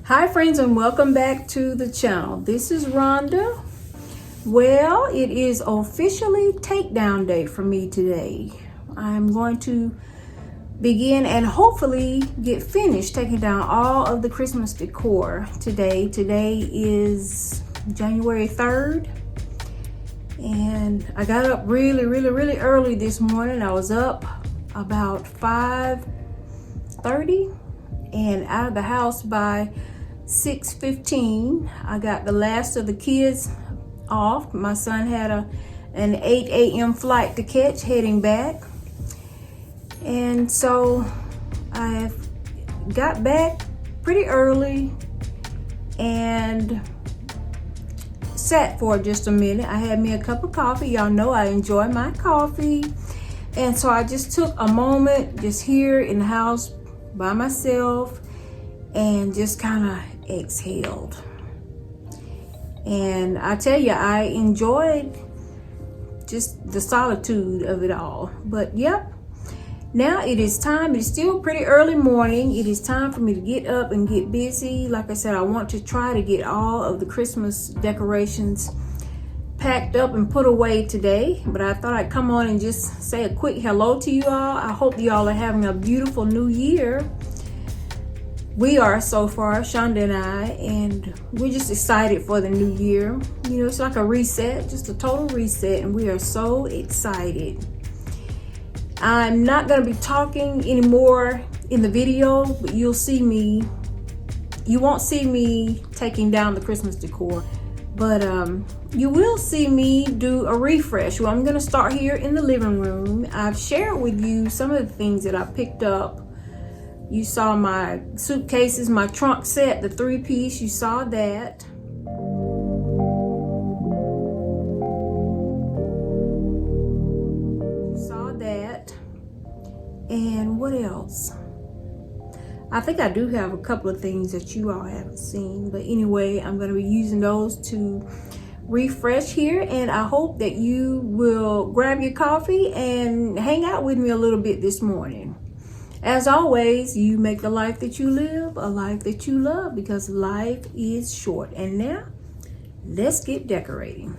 Hi friends, and welcome back to the channel. This is Rhonda. Well, it is officially takedown day for me today. I'm going to begin and hopefully get finished taking down all of the Christmas decor today. Today is January 3rd, and I got up really early this morning. I was up about 5:30 and out of the house by 6:15. I got the last of the kids off. My son had an 8 a.m. flight to catch heading back. And so I got back pretty early and sat for just a minute. I had me a cup of coffee. Y'all know I enjoy my coffee. And so I just took a moment just here in the house by myself and just kind of exhaled. And I tell you, I enjoyed just the solitude of it all. But yep, now it is time. It's still pretty early morning. It is time for me to get up and get busy. Like I said, I want to try to get all of the Christmas decorations packed up and put away today. But I thought I'd come on and just say a quick hello to you all. I hope you all are having a beautiful new year. We are so far, Shonda and I, and we're just excited for the new year. You know, it's like a reset, just a total reset, and we are so excited. I'm not going to be talking anymore in the video, but you won't see me taking down the Christmas decor, but you will see me do a refresh. Well, I'm going to start here in the living room. I've shared with you some of the things that I picked up. You saw my suitcases, my trunk set, the 3-piece, you saw that. You saw that. And what else? I think I do have a couple of things that you all haven't seen. But anyway, I'm going to be using those to refresh here. And I hope that you will grab your coffee and hang out with me a little bit this morning. As always, you make the life that you live a life that you love, because life is short. And now, let's get decorating.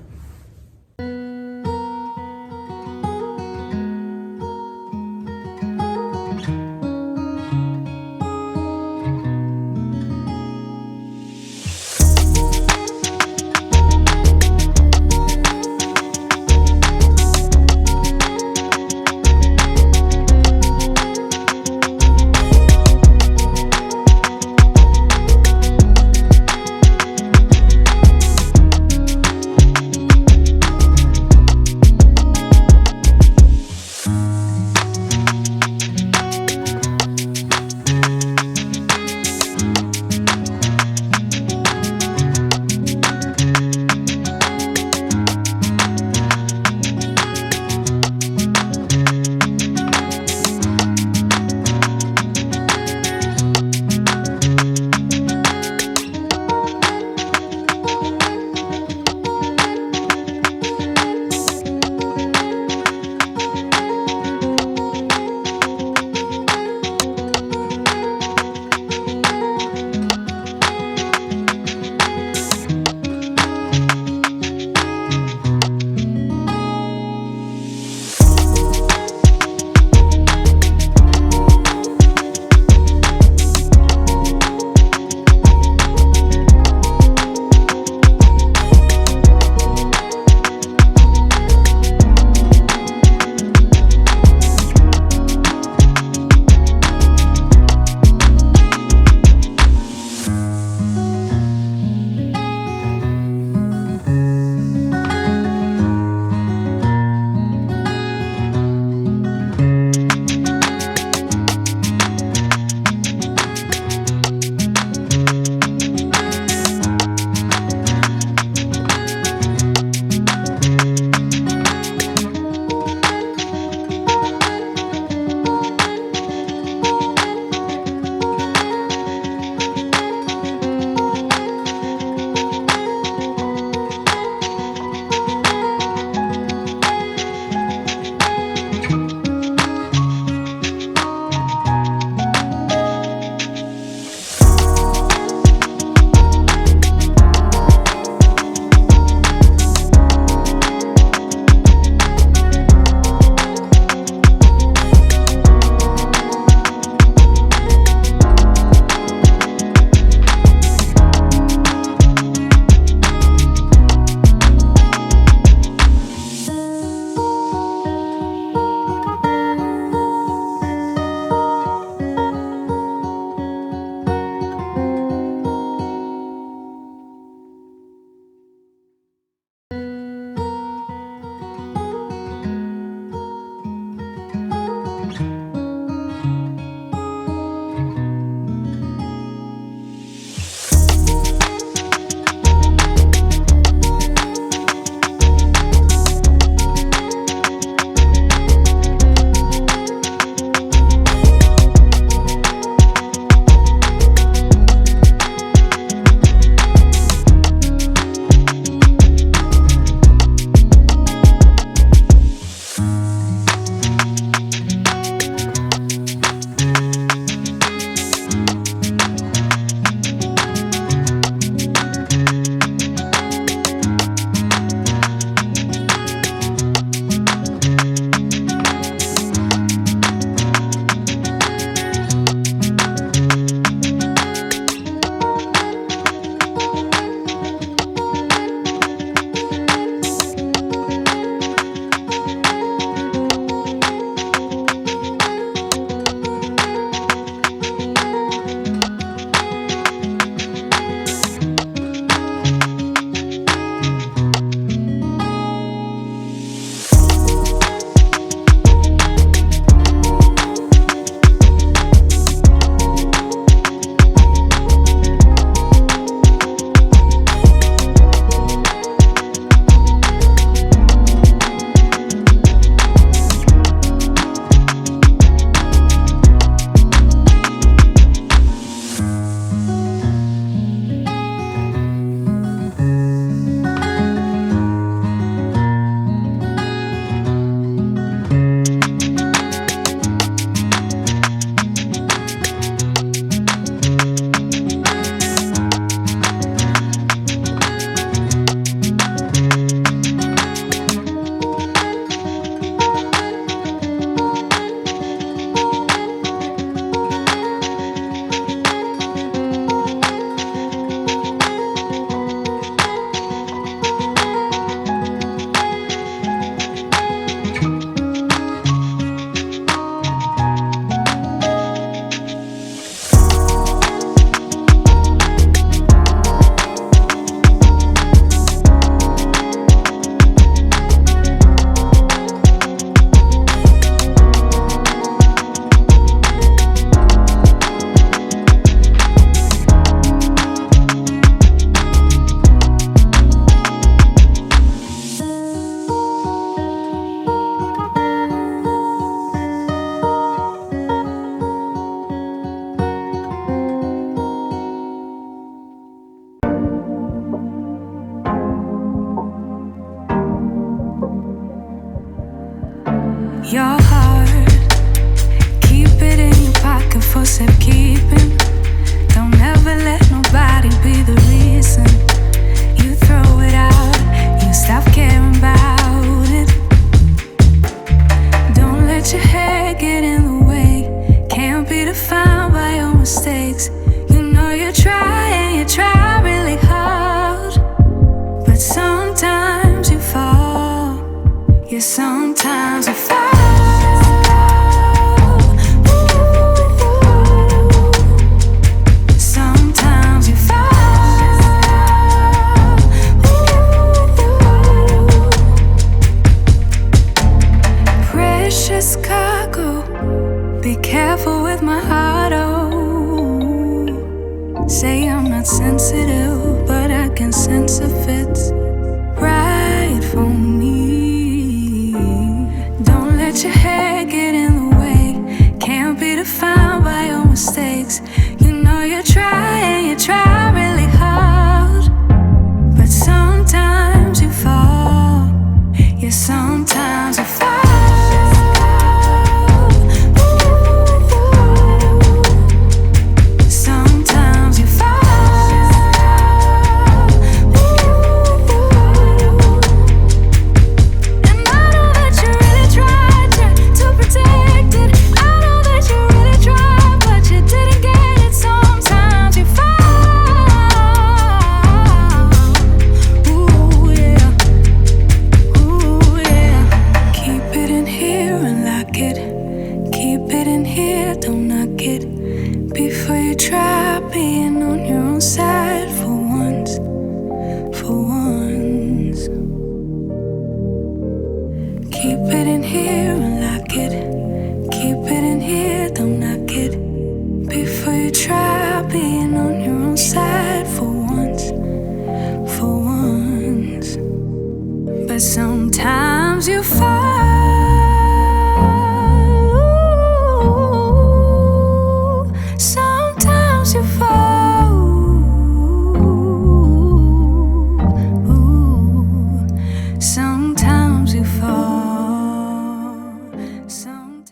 say I'm not sensitive, but I can sense if it's right for me. Don't let your head get in the way. Can't be defined by your mistakes. You know you try really hard, but sometimes you fall. Yeah, sometimes you fall. Sometimes you fall. Sometimes you fall. Sometimes you fall. Sometimes.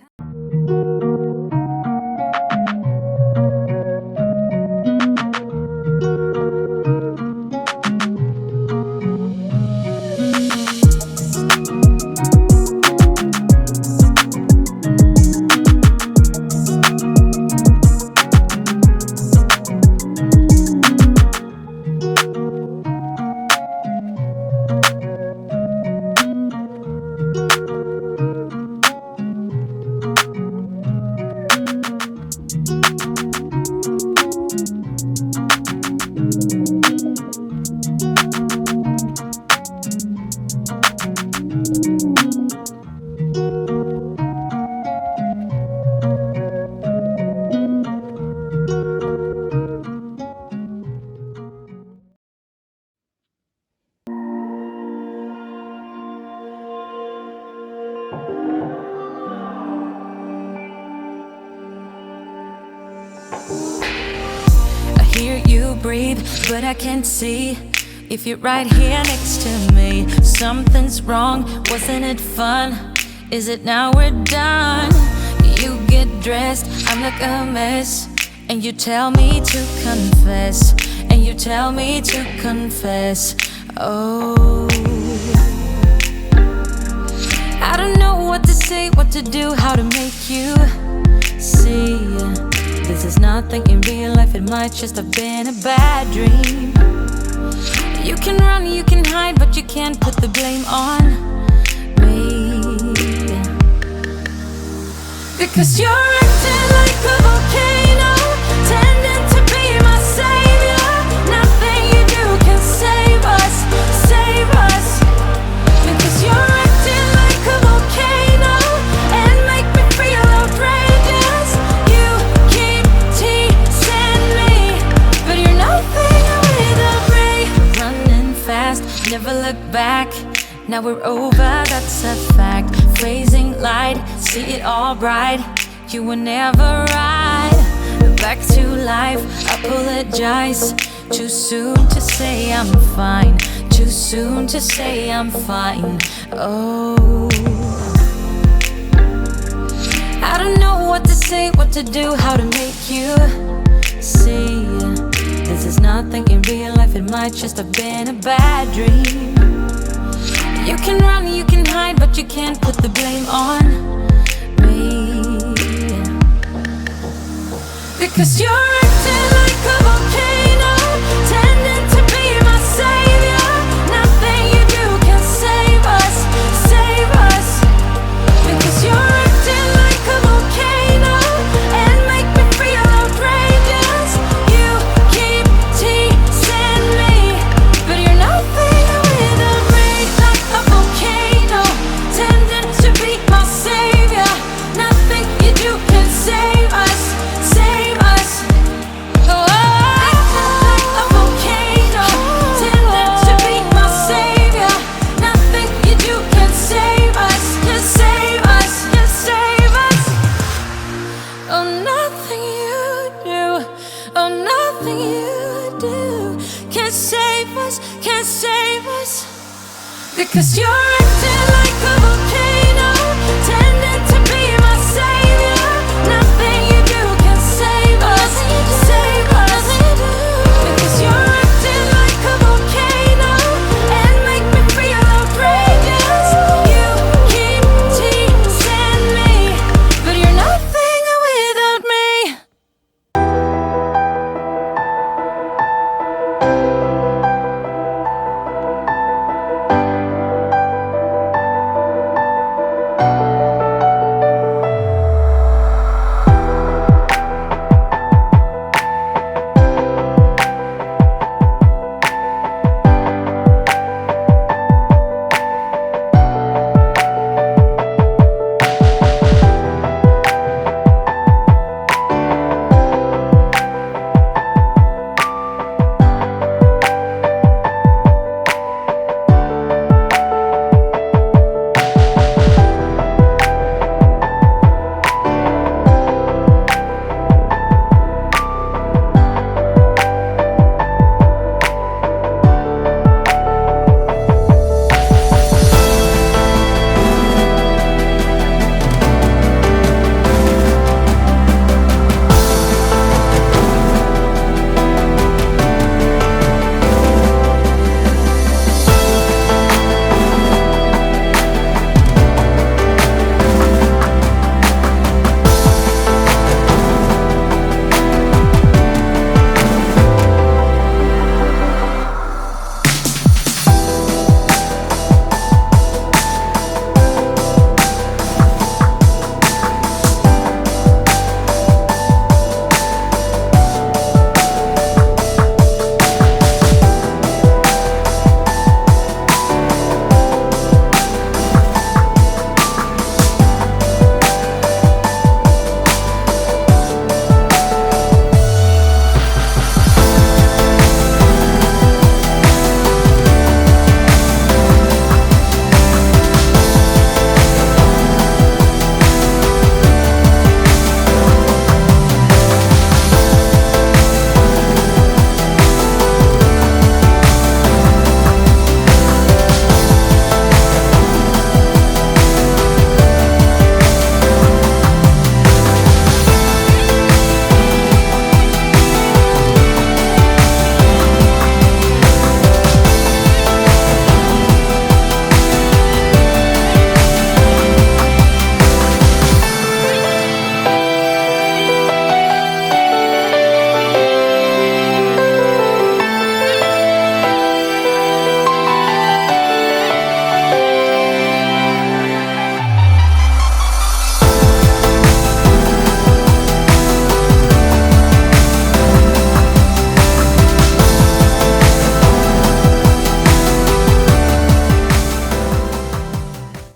Hear you breathe, but I can't see if you're right here next to me. Something's wrong, wasn't it fun? Is it now we're done? You get dressed, I'm like a mess, and you tell me to confess, and you tell me to confess. Oh, I don't know what to say, what to do, how to make you see. This is nothing in real life, it might just have been a bad dream. You can run, you can hide, but you can't put the blame on me, because you're acting like a volcano, tending to be my savior. Nothing you do can save us, save us. Because you're acting like a volcano and make me feel outrageous. You keep teasing me, but you're nothing without me. Running fast, never look back. Now we're over, that's a fact. Phrasing light, see it all bright. You were never right. Back to life, apologize. Too soon to say I'm fine. Too soon to say I'm fine. Oh, I don't know what to say, what to do, how to make you see. This is nothing in real life, it might just have been a bad dream. You can run, you can hide, but you can't put the blame on me, because you're acting like a volcano, tending to be my savior. Nothing you do can save us, save us. Because you're acting like a volcano and make me feel outrageous. You keep teasing me, but you're nothing without me. Like a volcano, tending to be my savior. Nothing you do can save us, save us. Oh, save us, can't save us. Because you're acting like a